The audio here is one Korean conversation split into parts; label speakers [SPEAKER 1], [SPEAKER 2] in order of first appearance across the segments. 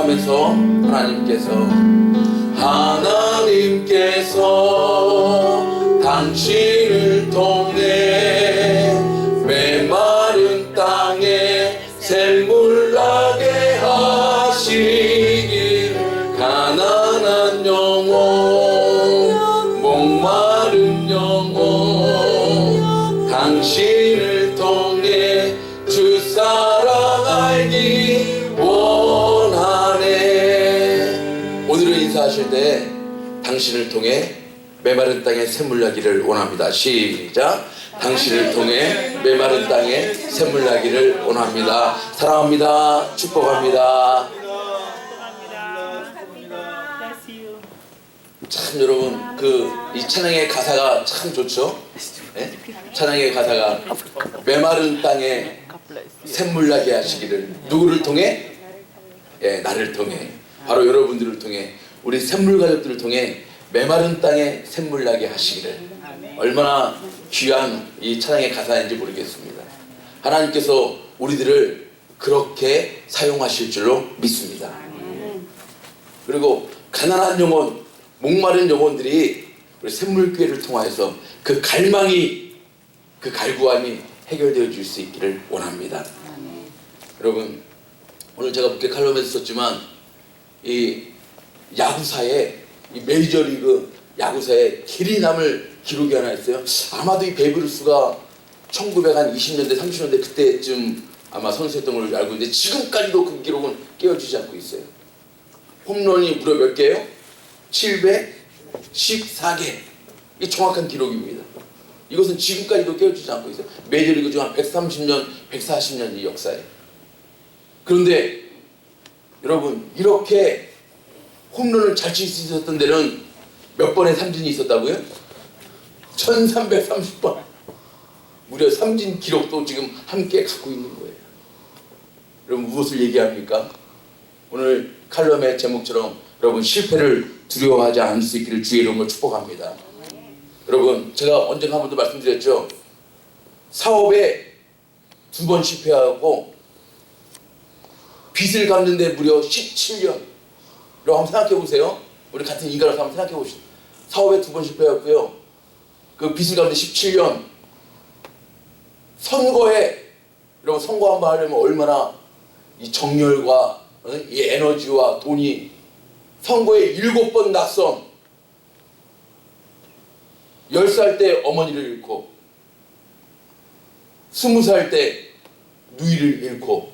[SPEAKER 1] 기도하면서 하나님께서 당신을 통해 메마른 땅에 샘물 나게 하시길, 가난한 영혼, 목마른 영혼, 당신을 통해 주 사랑 알기 원하네. 오늘은 인사하실 때 당신을 통해 메마른 땅에 샘물 나기를 원합니다. 시작. 당신을 통해 메마른 땅에 샘물 나기를 원합니다. 사랑합니다. 축복합니다. 참 여러분, 이 찬양의 가사가 참 좋죠. 네? 찬양의 가사가 메마른 땅에 샘물 나게 하시기를, 누구를 통해? 예, 나를 통해, 바로 여러분들을 통해, 우리 샘물 가족들을 통해 메마른 땅에 샘물 나게 하시기를. 얼마나 귀한 이 찬양의 가사인지 모르겠습니다. 하나님께서 우리들을 그렇게 사용하실 줄로 믿습니다. 그리고 가난한 영혼, 목마른 영혼들이 우리 샘물교회를 통하여서 그 갈망이, 그 갈구함이 해결되어 줄 수 있기를 원합니다. 여러분, 오늘 제가 북계 칼럼에서 썼지만 이 야구사에, 이 메이저리그 야구사에 길이 남을 기록이 하나 있어요. 아마도 이 베이브루스가 1920년대 30년대 그때쯤 아마 선수했던 걸로 알고 있는데, 지금까지도 그 기록은 깨어지지 않고 있어요. 홈런이 무려 몇 개예요? 714개. 이 정확한 기록입니다. 이것은 지금까지도 깨어지지 않고 있어요. 메이저리그 중 한 130년, 140년 이 역사에. 그런데 여러분, 이렇게 홈런을 잘 칠 수 있었던 데는 몇 번의 삼진이 있었다고요? 1330번. 무려 삼진 기록도 지금 함께 갖고 있는 거예요. 여러분, 무엇을 얘기합니까? 오늘 칼럼의 제목처럼 여러분, 실패를 두려워하지 않을 수 있기를 주의 이름으로 축복합니다. 여러분, 제가 언젠가 한 번도 말씀드렸죠. 사업에 2번 실패하고 빚을 갚는데 무려 17년. 여러분, 한번 생각해 보세요. 우리 같은 인간으로서 한번 생각해 보시죠. 사업에 2번 실패했고요. 그 빚을 갚는데 17년. 선거에, 여러분, 선거 한번 하려면 얼마나 이 정열과 이 에너지와 돈이. 선거에 7번 낙선. 10살 때 어머니를 잃고, 20살 때 누이를 잃고,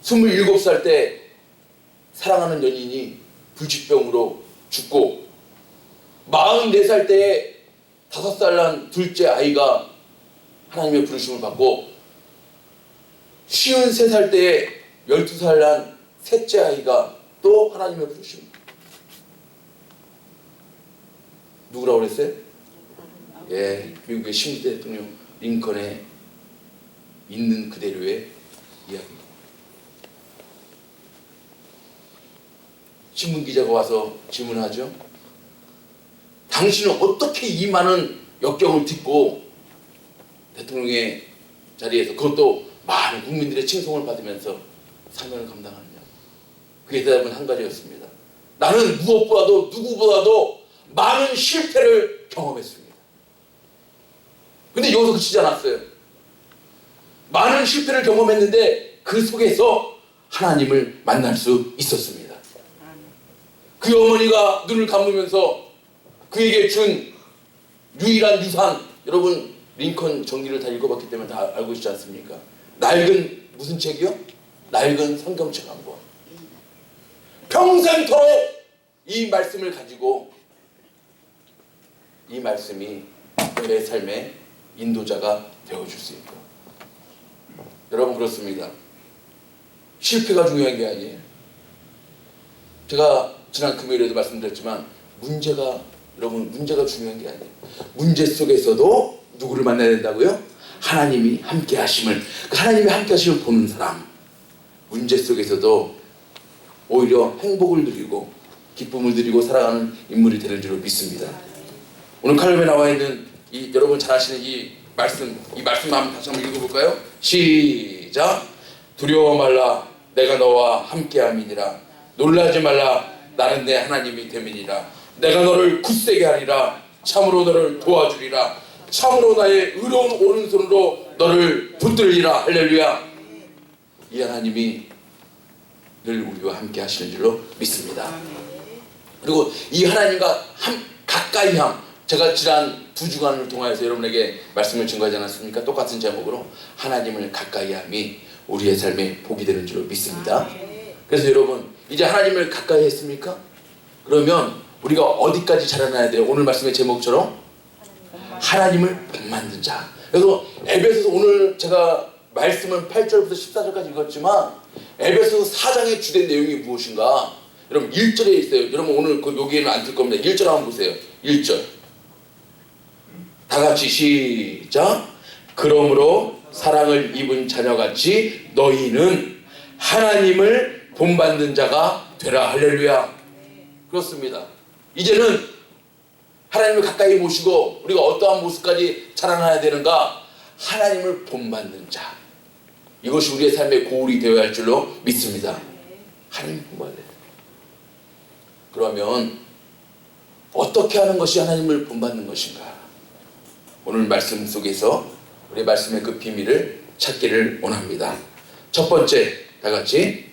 [SPEAKER 1] 27살 때 사랑하는 연인이 불치병으로 죽고, 44살 때에 5살 난 둘째 아이가 하나님의 부르심을 받고, 53살 때에 12살 난 셋째 아이가 또 하나님의 부르심. 누구라고 그랬어요? 예, 미국의 10대 대통령 링컨의 있는 그대로의 이야기. 신문기자가 와서 질문하죠. 당신은 어떻게 이 많은 역경을 딛고 대통령의 자리에서, 그것도 많은 국민들의 칭송을 받으면서 사명을 감당하느냐. 그의 대답은 한 가지였습니다. 나는 무엇보다도 누구보다도 많은 실패를 경험했습니다. 근데 여기서 그치지 않았어요. 많은 실패를 경험했는데 그 속에서 하나님을 만날 수 있었습니다. 그 어머니가 눈을 감으면서 그에게 준 유일한 유산, 여러분 링컨 정기를 다 읽어봤기 때문에 다 알고 있지 않습니까? 낡은 무슨 책이요? 낡은 성경책 한 권. 평생토록 이 말씀을 가지고, 이 말씀이 내 삶의 인도자가 되어줄 수 있고. 여러분, 그렇습니다. 실패가 중요한 게 아니에요. 제가 지난 금요일에도 말씀드렸지만 여러분, 문제가 중요한 게 아니에요. 문제 속에서도 누구를 만나야 된다고요? 하나님이 함께 하심을, 그 하나님이 함께 하심을 보는 사람. 문제 속에서도 오히려 행복을 누리고 기쁨을 누리고 살아가는 인물이 되는 줄 믿습니다. 오늘 칼럼에 나와 있는 여러분 잘 아시는 이 말씀 한번 다시 한번 읽어볼까요? 시작. 두려워 말라. 내가 너와 함께함이니라. 놀라지 말라. 나는 내 하나님이 됨이니라. 내가 너를 굳세게 하리라. 참으로 너를 도와주리라. 참으로 나의 의로운 오른손으로 너를 붙들리라. 할렐루야. 이 하나님이 늘 우리와 함께 하시는 줄로 믿습니다. 그리고 이 하나님과 가까이 함, 제가 지난 2주간을 통하여서 여러분에게 말씀을 증거하지 않았습니까? 똑같은 제목으로 하나님을 가까이 함이 우리의 삶에 복이 되는 줄로 믿습니다. 그래서 여러분, 이제 하나님을 가까이 했습니까? 그러면 우리가 어디까지 자라나야 돼요? 오늘 말씀의 제목처럼 하나님을 본받는 자. 그래서 에베소서, 오늘 제가 말씀은 8절부터 14절까지 읽었지만 에베소서 4장의 주된 내용이 무엇인가? 여러분 1절에 있어요. 여러분 오늘 여기에는 안 뜰 겁니다. 1절 한번 보세요. 1절 다같이 시작. 그러므로 사랑을 입은 자녀같이 너희는 하나님을 본받는 자가 되라. 할렐루야. 그렇습니다. 이제는 하나님을 가까이 모시고 우리가 어떠한 모습까지 자라나야 되는가? 하나님을 본받는 자. 이것이 우리의 삶의 고울이 되어야 할 줄로 믿습니다. 하나님을 본받아야 돼요. 그러면 어떻게 하는 것이 하나님을 본받는 것인가? 오늘 말씀 속에서 우리 말씀의 그 비밀을 찾기를 원합니다. 첫 번째, 다 같이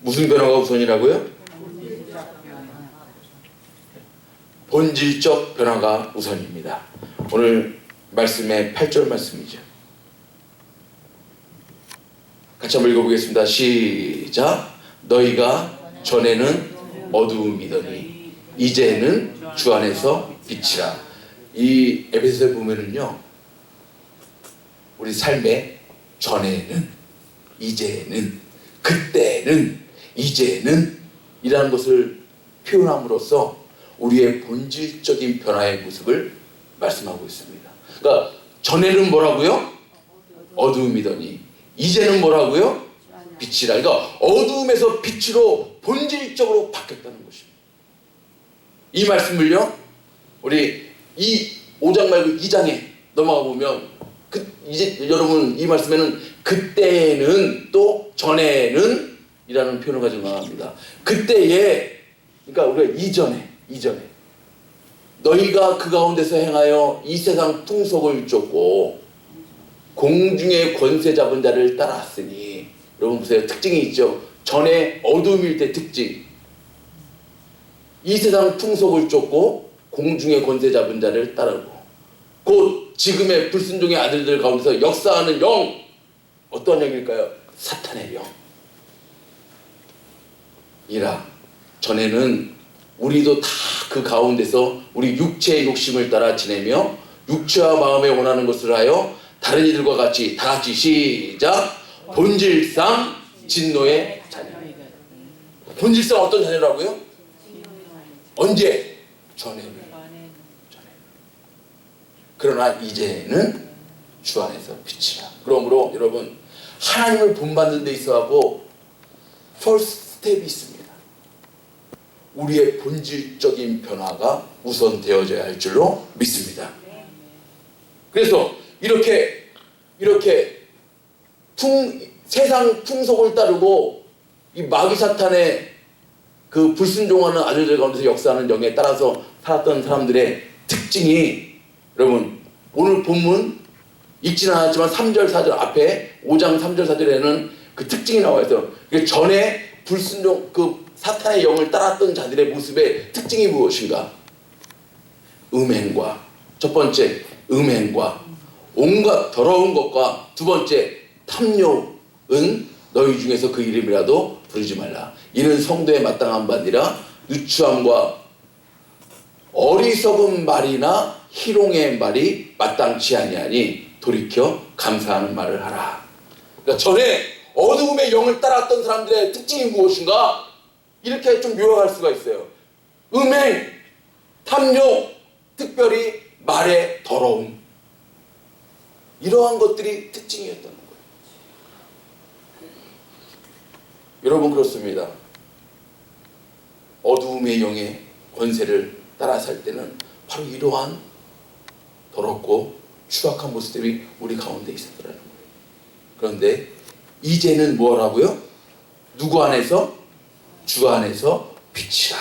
[SPEAKER 1] 무슨 변화가 우선이라고요? 본질적 변화가 우선입니다. 오늘 말씀의 8절 말씀이죠. 같이 한번 읽어보겠습니다. 시작. 너희가 전에는 어두움이더니 이제는 주 안에서 빛이라. 이 에베소서에 보면은요, 우리 삶의 전에는, 이제는, 그때는, 이제는 이라는 것을 표현함으로써 우리의 본질적인 변화의 모습을 말씀하고 있습니다. 그러니까 전에는 뭐라고요? 어두움이더니 이제는 뭐라고요? 빛이라. 그러니까 어두움에서 빛으로 본질적으로 바뀌었다는 것입니다. 이 말씀을요, 우리 이 5장 말고 2장에 넘어가 보면 이제 여러분 이 말씀에는 그때는 또 전에는 이라는 표현을 가지고 나옵니다. 그때에, 그러니까 우리가 이전에 너희가 그 가운데서 행하여 이 세상 풍속을 쫓고 공중의 권세 잡은 자를 따랐으니, 여러분 보세요. 특징이 있죠. 전에 어둠일 때 특징. 이 세상 풍속을 쫓고 공중의 권세 잡은 자를 따르고, 곧 지금의 불순종의 아들들 가운데서 역사하는 영, 어떤 영일까요? 사탄의 영 이라. 전에는 우리도 다 그 가운데서 우리 육체의 욕심을 따라 지내며 육체와 마음에 원하는 것을 하여 다른 이들과 같이, 다 같이 시작. 본질상 진노의 자녀. 본질상 어떤 자녀라고요? 언제? 전에는. 그러나 이제는 주 안에서 빛이라. 그러므로 여러분, 하나님을 본받는 데 있어하고 first 스텝이 있습니다. 우리의 본질적인 변화가 우선 되어져야 할 줄로 믿습니다. 그래서 이렇게 세상 풍속을 따르고 이 마귀 사탄의 그 불순종하는 아들들 가운데서 역사하는 영에 따라서 살았던 사람들의 특징이, 여러분 오늘 본문 읽지는 않았지만 3절 4절 앞에 5장 3절 4절에는 그 특징이 나와 있어요. 전에 불순종, 그 사탄의 영을 따랐던 자들의 모습의 특징이 무엇인가? 음행과, 첫 번째 음행과 온갖 더러운 것과, 두 번째 탐욕은 너희 중에서 그 이름이라도 부르지 말라. 이는 성도에 마땅한 바 아니라 누추함과 어리석은 말이나 희롱의 말이 마땅치 아니하니 돌이켜 감사하는 말을 하라. 그러니까 전에 어두움의 영을 따랐던 사람들의 특징이 무엇인가? 이렇게 좀 묘화할 수가 있어요. 음행, 탐욕, 특별히 말의 더러움, 이러한 것들이 특징이었던 거예요. 여러분 그렇습니다. 어두움의 영의 권세를 따라 살 때는 바로 이러한 더럽고 추악한 모습들이 우리 가운데 있었더라는 거예요. 그런데 이제는 뭐라고요? 누구 안에서? 주 안에서 빛이라.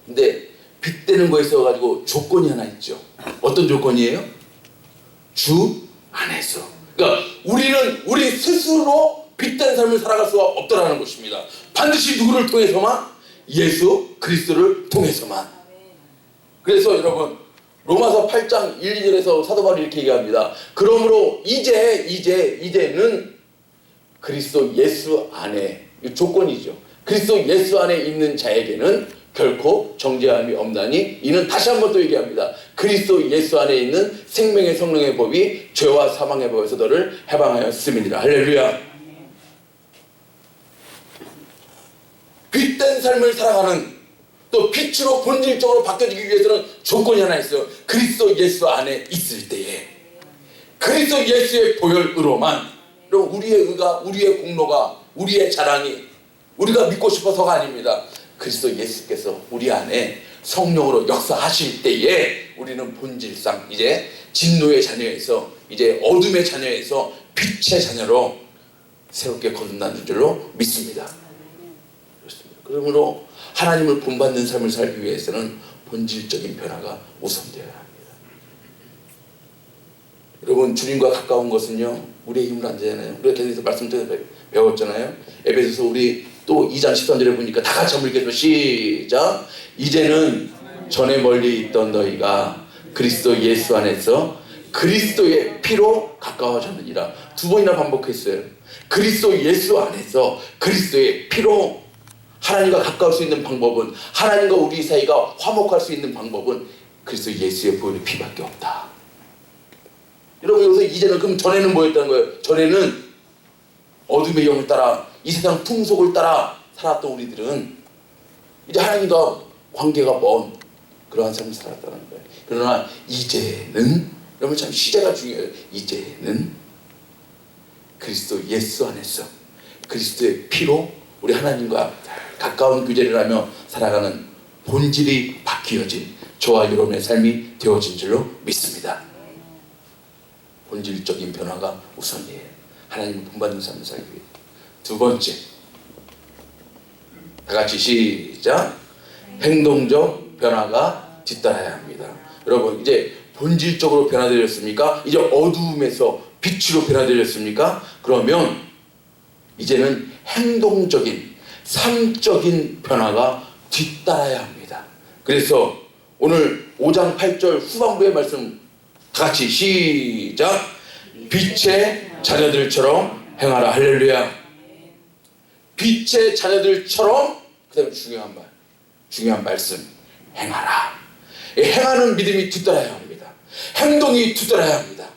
[SPEAKER 1] 근데 빛되는 거에 있어가지고 조건이 하나 있죠. 어떤 조건이에요? 주 안에서. 그러니까 우리 스스로 빛된 삶을 살아갈 수가 없다라는 것입니다. 반드시 누구를 통해서만? 예수 그리스도를 통해서만. 그래서 여러분 로마서 8장 1, 2절에서 사도 바울이 이렇게 얘기합니다. 그러므로 이제는 그리스도 예수 안에, 이 조건이죠. 그리스도 예수 안에 있는 자에게는 결코 정죄함이 없나니 이는 다시 한번 또 얘기합니다. 그리스도 예수 안에 있는 생명의 성령의 법이 죄와 사망의 법에서 너를 해방하였음이니라. 할렐루야. 빛된 삶을 살아가는, 또 빛으로 본질적으로 바뀌어지기 위해서는 조건이 하나 있어요. 그리스도 예수 안에 있을 때에, 그리스도 예수의 보혈으로만. 그럼 우리의 의가, 우리의 공로가, 우리의 자랑이 우리가 믿고 싶어서가 아닙니다. 그리스도 예수께서 우리 안에 성령으로 역사하실 때에 우리는 본질상 이제 진노의 자녀에서, 이제 어둠의 자녀에서 빛의 자녀로 새롭게 거듭나는 줄로 믿습니다. 그렇습니다. 그러므로 하나님을 본받는 삶을 살기 위해서는 본질적인 변화가 우선되어야 합니다. 여러분, 주님과 가까운 것은요, 우리의 힘을 안 되잖아요. 우리가 계속해서 말씀 배웠잖아요. 에베소서 우리 또 2장 13절에 보니까 다 같이 한번 읽겠습니다. 시작. 이제는 전에 멀리 있던 너희가 그리스도 예수 안에서 그리스도의 피로 가까워졌느니라. 두 번이나 반복했어요. 그리스도 예수 안에서 그리스도의 피로. 하나님과 가까울 수 있는 방법은, 하나님과 우리 사이가 화목할 수 있는 방법은 그리스도 예수의 보혈의 피밖에 없다. 여러분, 여기서 이제는, 그럼 전에는 뭐였다는 거예요? 전에는 어둠의 영을 따라, 이 세상 풍속을 따라 살았던 우리들은 이제 하나님과 관계가 먼 그러한 삶을 살았다는 거예요. 그러나 이제는, 여러분 참 시제가 중요해요. 이제는 그리스도 예수 안에서 그리스도의 피로 우리 하나님과 가까운 교제를 하며 살아가는 본질이 바뀌어진 저와 여러분의 삶이 되어진 줄로 믿습니다. 본질적인 변화가 우선이에요. 하나님을 본받는 삶을 살기 위해. 두 번째, 다 같이 시작. 행동적 변화가 뒤따라야 합니다. 여러분, 이제 본질적으로 변화되었습니까? 이제 어두움에서 빛으로 변화되었습니까? 그러면 이제는 행동적인, 삶적인 변화가 뒤따라야 합니다. 그래서 오늘 5장 8절 후반부의 말씀 다 같이 시작. 빛의 자녀들처럼 행하라. 할렐루야. 빛의 자녀들처럼, 그 다음에 중요한 말씀, 행하라. 행하는 믿음이 뒤따라야 합니다. 행동이 뒤따라야 합니다.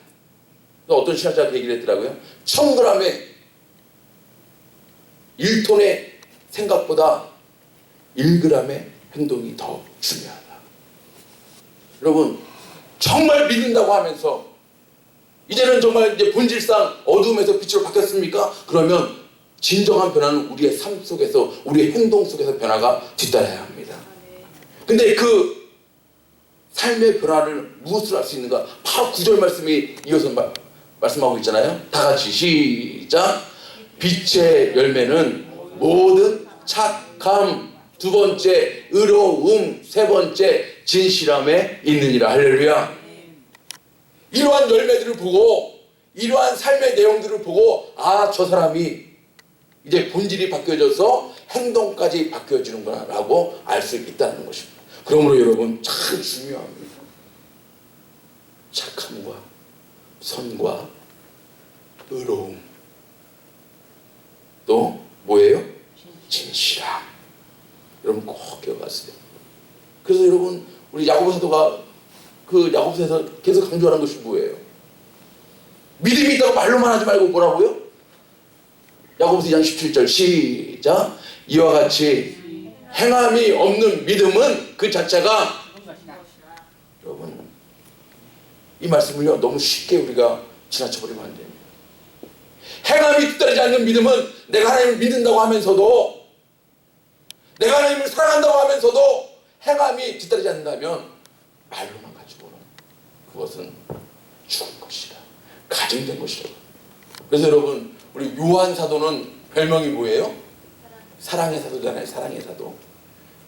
[SPEAKER 1] 어떤 신학자가 얘기를 했더라고요. 1000g의 1톤의 생각보다 1g의 행동이 더 중요하다. 여러분, 정말 믿는다고 하면서 이제는 정말 이제 본질상 어두움에서 빛으로 바뀌었습니까? 그러면 진정한 변화는 우리의 삶 속에서, 우리의 행동 속에서 변화가 뒤따라야 합니다. 근데 그 삶의 변화를 무엇으로 할 수 있는가? 바로 9절 말씀이 이어서 말씀하고 있잖아요. 다 같이 시작. 빛의 열매는 모든 착함, 두 번째 의로움, 세 번째 진실함에 있느니라. 할렐루야. 이러한 열매들을 보고, 이러한 삶의 내용들을 보고, 아, 저 사람이 이제 본질이 바뀌어져서 행동까지 바뀌어지는구나 라고 알 수 있다는 것입니다. 그러므로 여러분, 참 중요합니다. 착함과 선과 의로움, 또 뭐예요? 진실함. 여러분 꼭 기억하세요. 그래서 여러분, 우리 야고보 사도가 그 야고보서에서 계속 강조하는 것이 뭐예요? 믿음이 있다고 말로만 하지 말고 뭐라고요? 야고보서 2장 17절 시작. 이와 같이 행함이 없는 믿음은 그 자체가, 여러분 이 말씀을요 너무 쉽게 우리가 지나쳐버리면 안 됩니다. 행함이 뒤따르지 않는 믿음은 내가 하나님을 믿는다고 하면서도, 내가 하나님을 사랑한다고 하면서도 행함이 뒤따르지 않는다면 말로만 가지고는 그것은 죽은 것이라, 가증된 것이라. 그래서 여러분, 우리 요한 사도는 별명이 뭐예요? 사랑의 사도잖아요. 사랑의 사도.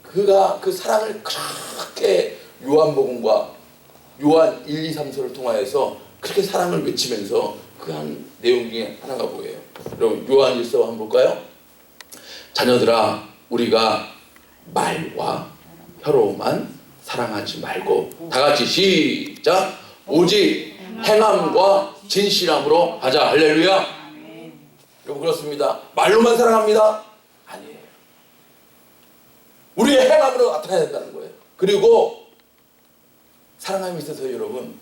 [SPEAKER 1] 그가 그 사랑을 그렇게 요한복음과 요한 1, 2, 3서를 통하여서 그렇게 사랑을 외치면서 그 한 내용 중에 하나가 뭐예요? 여러분, 요한 1서 한번 볼까요? 자녀들아, 우리가 말과 혀로만 사랑하지 말고, 다 같이 시작, 오직 행함과 진실함으로 하자. 할렐루야. 여러분, 그렇습니다. 말로만 사랑합니다? 아니에요. 우리의 행함으로 나타나야 된다는 거예요. 그리고 사랑함에 있어서 여러분,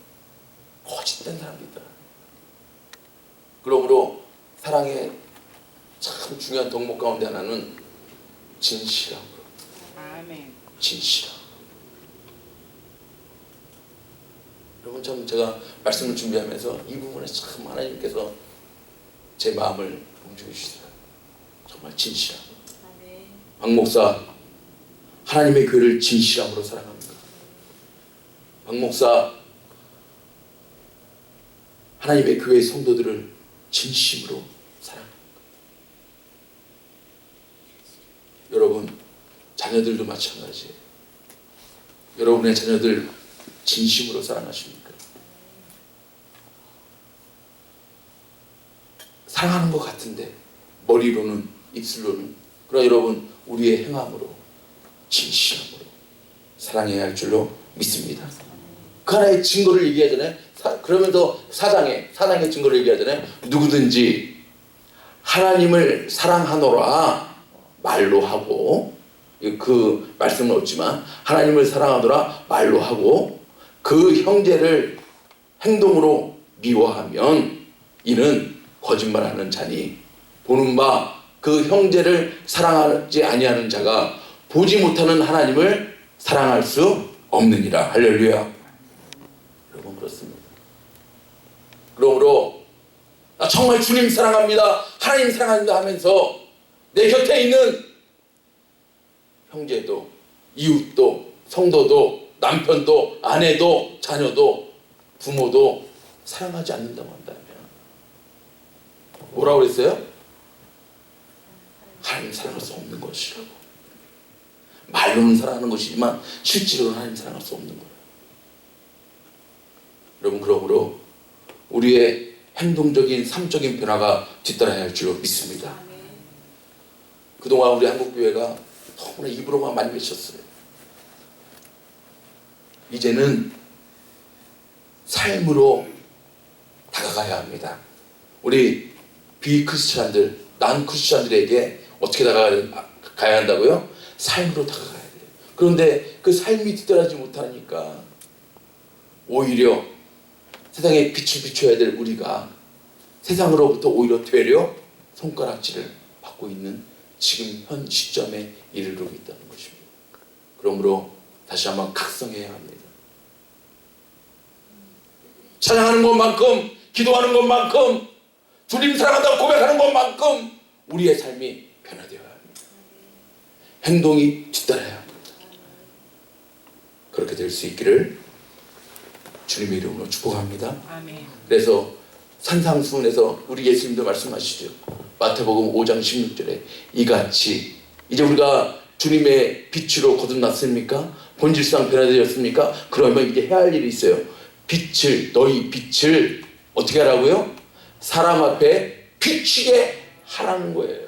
[SPEAKER 1] 거짓된 사람도 있다. 그러므로 사랑의 참 중요한 덕목 가운데 하나는 진실함으로. 진실함. 여러분, 참 제가 말씀을 준비하면서 이 부분에 참 하나님께서 제 마음을 움직이시더라고요. 정말 진실함. 박 목사, 하나님의 교회를 진실함으로 사랑합니다. 박 목사, 하나님의 교회 성도들을 진심으로 사랑합니다. 여러분, 자녀들도 마찬가지예요. 여러분의 자녀들 진심으로 사랑하십니까? 사랑하는 것 같은데 머리로는, 입술로는. 그러나 여러분, 우리의 행함으로, 진실함으로 사랑해야 할 줄로 믿습니다. 그 하나의 증거를 얘기하잖아요. 그러면서 사장의 증거를 얘기하잖아요. 누구든지 하나님을 사랑하노라 말로 하고, 그 말씀은 없지만 하나님을 사랑하노라 말로 하고 그 형제를 행동으로 미워하면 이는 거짓말하는 자니, 보는 바 그 형제를 사랑하지 아니하는 자가 보지 못하는 하나님을 사랑할 수 없느니라. 할렐루야. 여러분, 그렇습니다. 그러므로 나 정말 주님 사랑합니다, 하나님 사랑합니다 하면서 내 곁에 있는 형제도, 이웃도, 성도도, 남편도, 아내도, 자녀도, 부모도 사랑하지 않는다고 한다면 뭐라고 그랬어요? 하나님 사랑할 수 없는 것이라고. 말로는 사랑하는 것이지만 실제로는 하나님 사랑할 수 없는 거예요. 여러분, 그러므로 우리의 행동적인 삶적인 변화가 뒤따라야 할 줄로 믿습니다. 그동안 우리 한국교회가 너무나 입으로만 많이 외쳤어요. 이제는 삶으로 다가가야 합니다. 우리 비크리스찬들, 난 크리스찬들에게 어떻게 다가가야 한다고요? 삶으로 다가가야 돼요. 그런데 그 삶이 뒤따르지 못하니까 오히려 세상에 빛을 비춰야 될 우리가 세상으로부터 오히려 되려 손가락질을 받고 있는 지금 현 시점에 이르르고 있다는 것입니다. 그러므로 다시 한번 각성해야 합니다. 찬양하는 것만큼, 기도하는 것만큼, 주님 사랑한다고 고백하는 것만큼 우리의 삶이 변화되어야 합니다. 행동이 뒤따라야 합니다. 그렇게 될 수 있기를 주님의 이름으로 축복합니다. 아멘. 그래서 산상수훈에서 우리 예수님도 말씀하시죠. 마태복음 5장 16절에 이같이, 이제 우리가 주님의 빛으로 거듭났습니까? 본질상 변화되었습니까? 그러면 이제 해야 할 일이 있어요. 너희 빛을 어떻게 하라고요? 사람 앞에 비치게 하라는 거예요.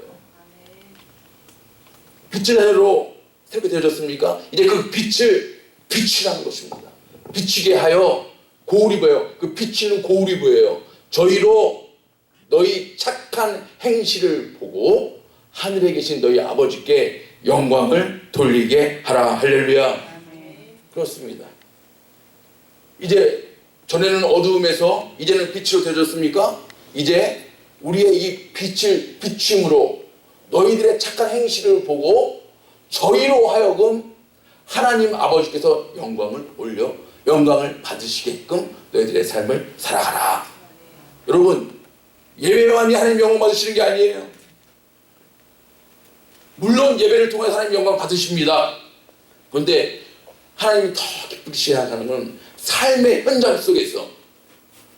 [SPEAKER 1] 빛을 하나로 새롭게 되어졌습니까? 이제 그 빛을 비치라는 것입니다. 비치게 하여 고울이 보여요. 그 비치는 고울이 보여요. 저희로 너희 착한 행실을 보고 하늘에 계신 너희 아버지께 영광을 돌리게 하라. 할렐루야. 그렇습니다. 이제 전에는 어두움에서 이제는 빛으로 되어졌습니까? 이제 우리의 이 빛을 비춤으로 너희들의 착한 행실을 보고 저희로 하여금 하나님 아버지께서 영광을 올려 영광을 받으시게끔 너희들의 삶을 살아가라. 여러분, 예배만이 하나님 영광 받으시는 게 아니에요. 물론 예배를 통해 하나님 영광 받으십니다. 그런데 하나님이 더 기쁘게 하는 건 삶의 현장 속에서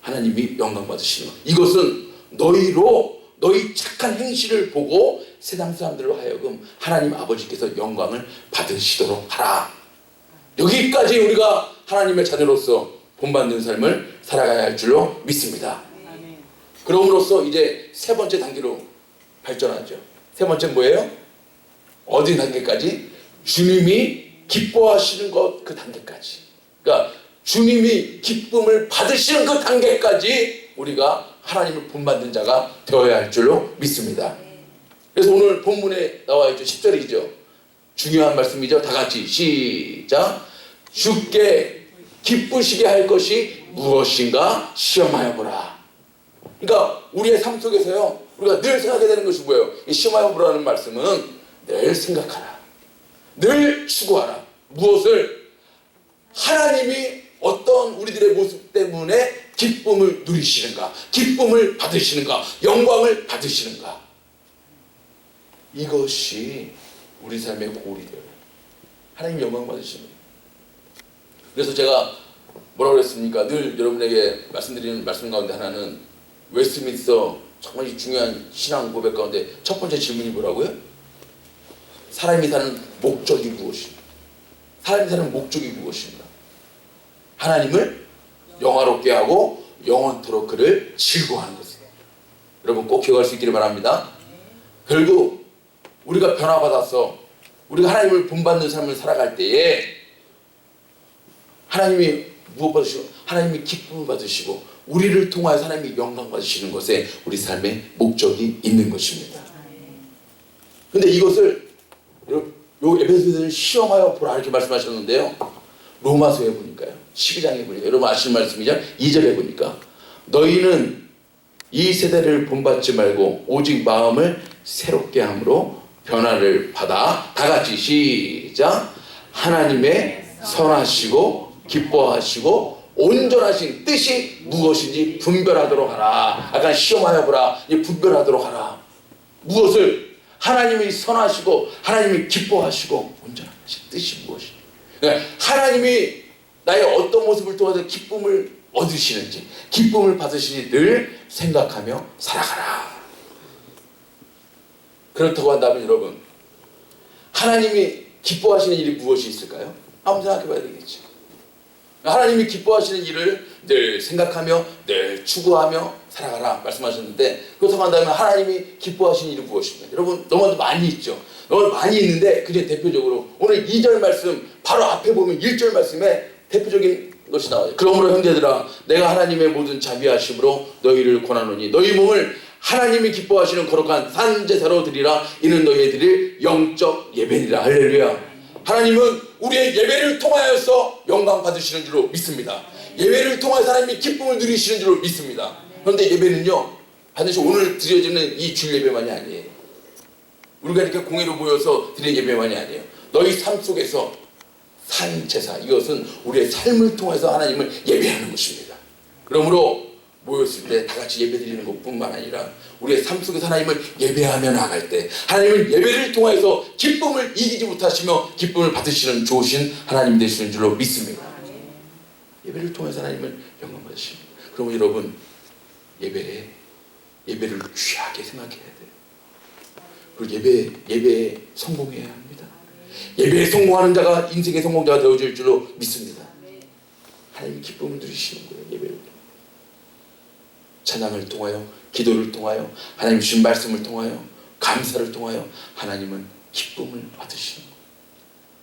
[SPEAKER 1] 하나님이 영광 받으시는 것. 이것은 너희 착한 행실을 보고 세상 사람들로 하여금 하나님 아버지께서 영광을 받으시도록 하라. 여기까지 우리가 하나님의 자녀로서 본받는 삶을 살아가야 할 줄로 믿습니다. 그럼으로써 이제 세 번째 단계로 발전하죠. 세 번째 뭐예요? 어디 단계까지? 주님이 기뻐하시는 것 그 단계까지. 그러니까 주님이 기쁨을 받으시는 그 단계까지 우리가 하나님을 본받는 자가 되어야 할 줄로 믿습니다. 그래서 오늘 본문에 나와 있죠. 10절이죠. 중요한 말씀이죠. 다 같이 시작. 주께 기쁘시게 할 것이 무엇인가 시험하여 보라. 그러니까 우리의 삶 속에서요, 우리가 늘 생각해야 되는 것이 뭐예요? 이 시험하여 보라는 말씀은 늘 생각하라, 늘 추구하라. 무엇을? 하나님이 어떤 우리들의 모습 때문에 기쁨을 누리시는가, 기쁨을 받으시는가, 영광을 받으시는가. 이것이 우리 삶의 고울이 되어요. 하나님 영광 받으시는 거예요. 그래서 제가 뭐라고 그랬습니까? 늘 여러분에게 말씀드리는 말씀 가운데 하나는 웨스트민스터 정말 중요한 신앙 고백 가운데 첫 번째 질문이 뭐라고요? 사람이 사는 목적이 무엇인가? 사람이 사는 목적이 무엇인가? 하나님을 영화롭게 하고 영원토록 그를 즐거워하는 것이에요. 여러분 꼭 기억할 수 있기를 바랍니다. 결국 우리가 변화받아서 우리가 하나님을 본받는 삶을 살아갈 때에 하나님이 무엇 받으시고 하나님이 기쁨을 받으시고 우리를 통하여 하나님이 영광 받으시는 것에 우리 삶의 목적이 있는 것입니다. 그런데 이것을 요 에베소서는 시험하여 보라 이렇게 말씀하셨는데요. 로마서에 보니까요. 12장에 보니까 여러분 아시는 말씀이죠. 2절에 보니까 너희는 이 세대를 본받지 말고 오직 마음을 새롭게 함으로 변화를 받아 다 같이 시작. 하나님의 선하시고 기뻐하시고 온전하신 뜻이 무엇인지 분별하도록 하라. 아까 시험하여 보라. 분별하도록 하라. 무엇을? 하나님이 선하시고 하나님이 기뻐하시고 온전하신 뜻이 무엇인지. 그러니까 하나님이 나의 어떤 모습을 통해서 기쁨을 얻으시는지, 기쁨을 받으시는지 늘 생각하며 살아가라. 그렇다고 한다면 여러분, 하나님이 기뻐하시는 일이 무엇이 있을까요? 한번 생각해 봐야 되겠죠. 하나님이 기뻐하시는 일을 늘 생각하며 늘 추구하며 살아가라 말씀하셨는데, 그렇다고 한다면 하나님이 기뻐하시는 일은 무엇입니까? 여러분 너무나도 많이 있죠. 너무 많이 있는데 그중에 대표적으로 오늘 2절 말씀 바로 앞에 보면 1절 말씀에 대표적인 것이 나와요. 그러므로 형제들아 내가 하나님의 모든 자비하심으로 너희를 권하노니 너희 몸을 하나님이 기뻐하시는 거룩한 산제사로 드리라. 이는 너희의 드릴 영적 예배니라. 할렐루야. 하나님은 우리의 예배를 통하여서 영광 받으시는 줄로 믿습니다. 예배를 통하여 하나님이 기쁨을 누리시는 줄로 믿습니다. 그런데 예배는요 반드시 오늘 드려지는 이 주일 예배만이 아니에요. 우리가 이렇게 공회로 모여서 드리는 예배만이 아니에요. 너희 삶 속에서 산제사, 이것은 우리의 삶을 통해서 하나님을 예배하는 것입니다. 그러므로 모였을 때 다 같이 예배 드리는 것뿐만 아니라 우리의 삶 속에서 하나님을 예배하며 나갈 때 하나님은 예배를 통해서 기쁨을 이기지 못하시며 기쁨을 받으시는 좋으신 하나님 되시는 줄로 믿습니다. 예배를 통해서 하나님을 영광 받으십니다. 그러면 여러분 예배를 귀하게 생각해야 돼요. 그리고 예배에 성공해야 합니다. 예배에 성공하는 자가 인생의 성공자가 되어질 줄로 믿습니다. 하나님이 기쁨을 누리시는 거예요. 예배를 찬양을 통하여, 기도를 통하여, 하나님 주신 말씀을 통하여, 감사를 통하여 하나님은 기쁨을 받으시는 거예요.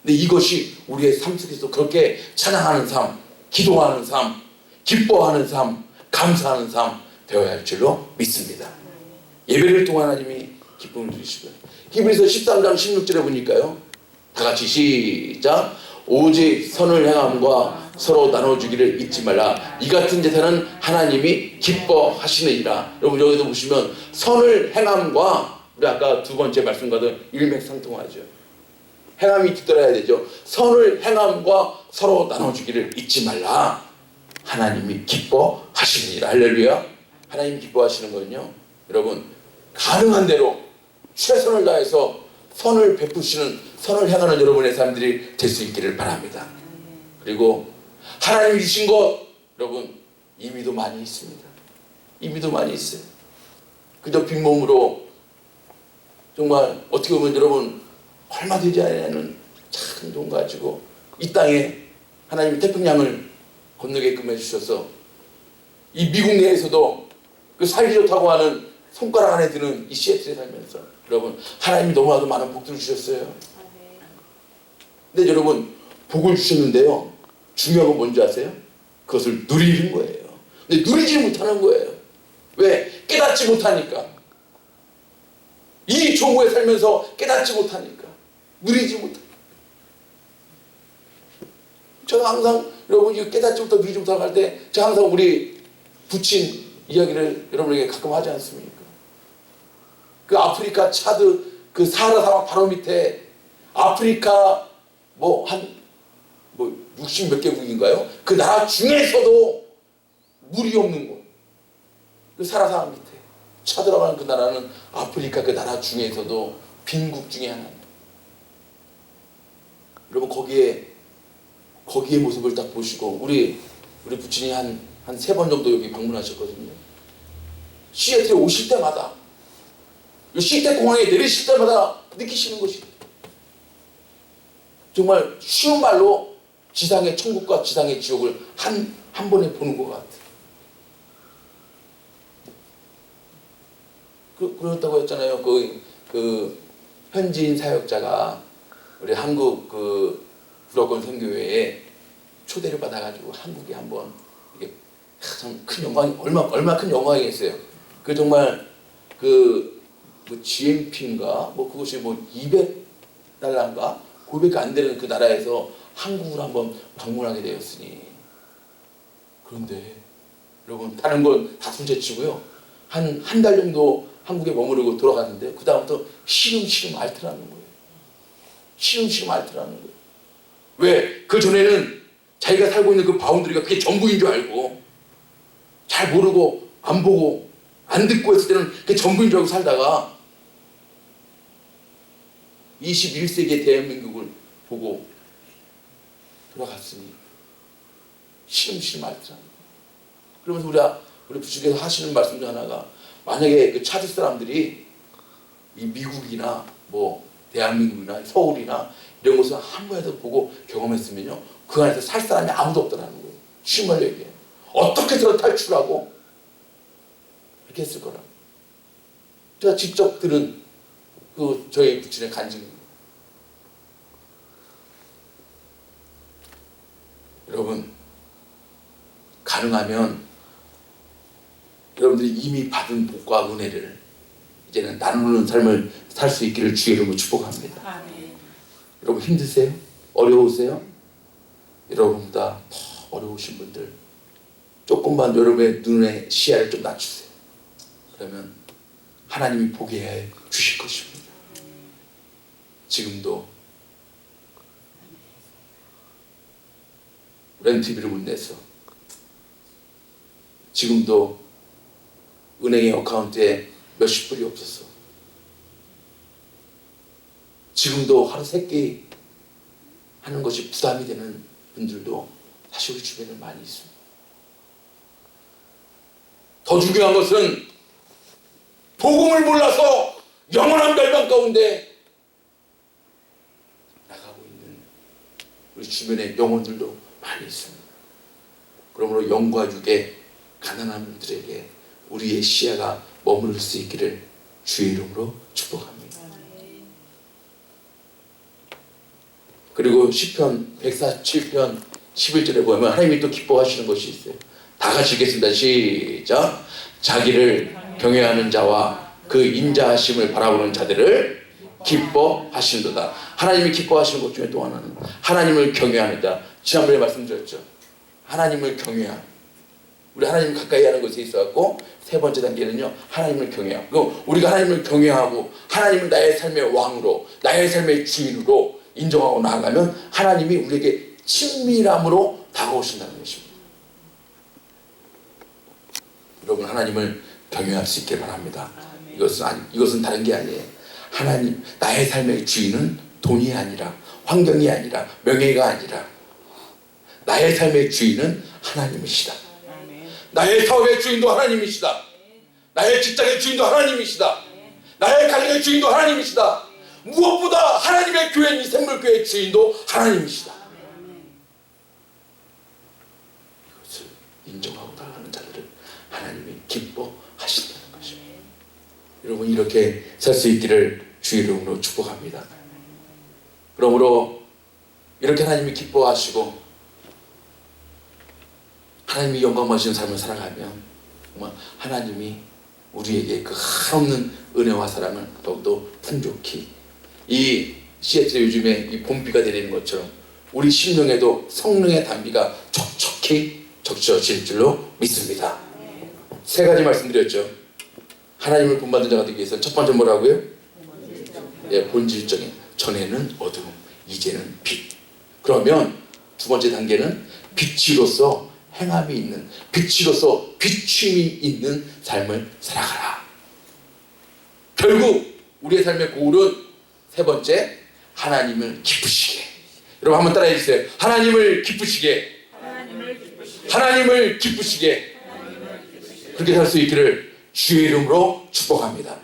[SPEAKER 1] 근데 이것이 우리의 삶 속에서 그렇게 찬양하는 삶, 기도하는 삶, 기뻐하는 삶, 감사하는 삶 되어야 할 줄로 믿습니다. 예배를 통해 하나님이 기쁨을 누리시고요. 히브리서 13장 16절에 보니까요. 다 같이 시작. 오직 선을 행함과 서로 나눠주기를 잊지 말라. 이 같은 제사는 하나님이 기뻐하시느니라. 여러분 여기도 보시면 선을 행함과 우리 아까 두 번째 말씀과도 일맥상통하죠. 행함이 뒤따라야 되죠. 선을 행함과 서로 나눠주기를 잊지 말라. 하나님이 기뻐하시느니라. 할렐루야. 하나님이 기뻐하시는 거는요, 여러분 가능한 대로 최선을 다해서 선을 베푸시는, 선을 행하는 여러분의 삶들이 될 수 있기를 바랍니다. 그리고 하나님이 주신 것 여러분 이미도 많이 있습니다. 이미도 많이 있어요. 그저 빈몸으로 정말 어떻게 보면 여러분 얼마 되지 않는 작은 돈 가지고 이 땅에 하나님이 태평양을 건너게끔 해주셔서 이 미국 내에서도 그 살기 좋다고 하는 손가락 안에 드는 이 시애틀에 살면서 여러분 하나님이 너무나도 많은 복들을 주셨어요. 근데 여러분 복을 주셨는데요, 중요한 건 뭔지 아세요? 그것을 누리는 거예요. 근데 누리지 못하는 거예요. 왜? 깨닫지 못하니까. 이 조국에 살면서 깨닫지 못하니까, 누리지 못하니까. 제가 항상 여러분 이 깨닫지 못하고 누리지 못하고 할 때 제가 항상 우리 부친 이야기를 여러분에게 가끔 하지 않습니까? 그 아프리카 차드 그 사하라 사막 바로 밑에 아프리카 한 60 몇 개국인가요? 그 나라 중에서도 물이 없는 곳. 그 사하라 사막 밑에 차드라고 하는 그 나라는 아프리카 그 나라 중에서도 빈국 중에 하나입니다. 여러분 거기에 모습을 딱 보시고 우리 부친이 한 3번 정도 여기 방문하셨거든요. 시애틀에 오실 때마다 시애틀 공항에 내리실 때마다 느끼시는 것이 정말 쉬운 말로 지상의 천국과 지상의 지옥을 한 번에 보는 것 같아요. 그렇다고 했잖아요. 그 현지인 사역자가 우리 한국 그 불어권 선교회에 초대를 받아가지고 한국에 한번 이게 참 큰 영광이 얼마 큰 영광이겠어요. 그 정말 뭐 GMP인가 그것이 200달러인가 그밖에 안 되는 그 나라에서 한국을 한번 방문하게 되었으니, 그런데 여러분 다른 건 다 손재치고요. 한 달 정도 한국에 머무르고 돌아갔는데 그 다음부터 시름시름 앓더라는 거예요. 시름시름 앓더라는 거예요. 왜? 그 전에는 자기가 살고 있는 그 바운드리가 그게 전부인 줄 알고 잘 모르고 안 보고 안 듣고 했을 때는 그게 전부인 줄 알고 살다가 21세기의 대한민국을 보고 돌아갔으니 시름시름 앓더라는 거예요. 그러면서 우리 부친께서 하시는 말씀 중 하나가, 만약에 그 차드 사람들이 이 미국이나 대한민국이나 서울이나 이런 곳을 한 번이라도 보고 경험했으면요, 그 안에서 살 사람이 아무도 없다는 거예요. 정말 얘기해요. 어떻게 해서 탈출하고 이렇게 했을 거라. 제가 직접 들은 저희 부친의 간증입니다. 여러분 가능하면 여러분들이 이미 받은 복과 은혜를 이제는 나누는 삶을 살 수 있기를 주의 이름으로 축복합니다. 아멘. 여러분 힘드세요? 어려우세요? 여러분보다 더 어려우신 분들 조금만 여러분의 눈의 시야를 좀 낮추세요. 그러면 하나님이 보게 해 주실 것입니다. 지금도 렌트비를 못 내서, 지금도 은행의 어카운트에 몇십 불이 없었어. 지금도 하루 3끼 하는 것이 부담이 되는 분들도 사실 우리 주변에 많이 있습니다. 더 중요한 것은 복음을 몰라서 영원한 멸망 가운데 나가고 있는 우리 주변의 영혼들도 많이 있습니다. 그러므로 영과 육의 가난한 분들에게 우리의 시야가 머무를 수 있기를 주의 이름으로 축복합니다. 그리고 시편 147편 11절에 보면 하나님이 또 기뻐하시는 것이 있어요. 다 같이 읽겠습니다. 시작. 자기를 경외하는 자와 그 인자하심을 바라보는 자들을 기뻐하시는도다. 하나님이 기뻐하시는 것 중에 또 하나는 하나님을 경외하는 자. 지난번에 말씀드렸죠. 하나님을 경외하는, 우리 하나님 가까이 하는 것에 있어갖고 3번째 단계는요, 하나님을 경외하고, 우리가 하나님을 경외하고 하나님을 나의 삶의 왕으로, 나의 삶의 주인으로 인정하고 나아가면 하나님이 우리에게 친밀함으로 다가오신다는 것입니다. 여러분 하나님을 경외할 수 있길 바랍니다. 이것은 다른 게 아니에요. 하나님, 나의 삶의 주인은 돈이 아니라, 환경이 아니라, 명예가 아니라 나의 삶의 주인은 하나님이시다. 나의 사업의 주인도 하나님이시다. 나의 직장의 주인도 하나님이시다. 나의 가정의 주인도 하나님이시다. 무엇보다 하나님의 교회인 이 샘물교회의 주인도 하나님이시다. 이것을 인정하고 나아가는 자들을 하나님이 기뻐하신다는 것입니다. 여러분, 이렇게 살 수 있기를 주의 이름으로 축복합니다. 그러므로 이렇게 하나님이 기뻐하시고 하나님이 영광 받으시는 삶을 살아가면 정말 하나님이 우리에게 그 한없는 은혜와 사랑을 더욱더 풍족히, 이 시애틀에 요즘에 이 봄비가 내리는 것처럼 우리 심령에도 성령의 단비가 촉촉히 적셔질 줄로 믿습니다. 세 가지 말씀드렸죠. 하나님을 본받는 자가 되기 위해서는 첫 번째 뭐라고요? 본질적인, 전에는 어두움, 이제는 빛. 그러면 두 번째 단계는 빛으로서 행함이 있는, 빛으로서 비춤이 있는 삶을 살아가라. 결국 우리의 삶의 고울은 세 번째, 하나님을 기쁘시게. 여러분 한번 따라해 주세요. 하나님을 기쁘시게. 하나님을 기쁘시게. 그렇게 살 수 있기를 주의 이름으로 축복합니다.